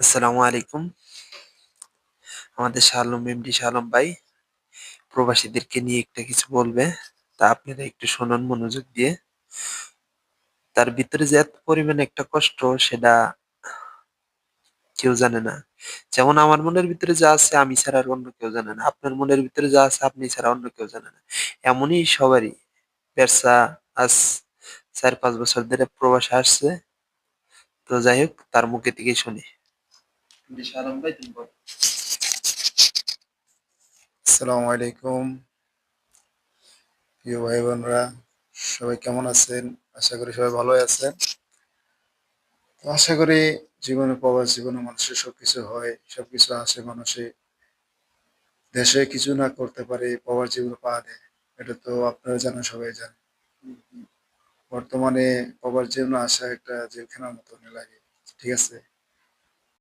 আসসালামু আলাইকুম। আমাদের শাহ আলম ভাই প্রবাসীদেরকে নিয়ে একটা কিছু বলবে। তা আপনারা একটু শুনুন মনোযোগ দিয়ে। তার ভিতরে যে এত পরিমাণে একটা কষ্ট সেটা কেউ জানে না। যেমন আমার মনের ভিতরে যা আছে আমি ছাড়া আর অন্য কেউ জানে না। আপনার মনের ভিতরে যা আছে আপনি ছাড়া অন্য কেউ জানে না। এমনই সবারই। পেরসা আজ ৪-৫ বছর ধরে প্রবাসে আসছে। তো যাই হোক তার মুখে থেকেই শুনি। শাহ আলম ভাই তুমি বলো। আসসালামু আলাইকুম প্রিয় ভাই বোনরা, সবাই কেমন আছেন? আশা করি সবাই ভালোই আছেন। তো আশা করি জীবনে প্রবাস জীবনে মানুষের সবকিছু হয়, সবকিছু আসে মানুষে দেশে কিছু না করতে পারে প্রবাস জীবনে পা দেয়। এটা তো আপনারা জানেন, সবাই জানেন। বর্তমানে প্রবাস জীবনে আসা একটা জেলখানার মতনই লাগে, ঠিক আছে?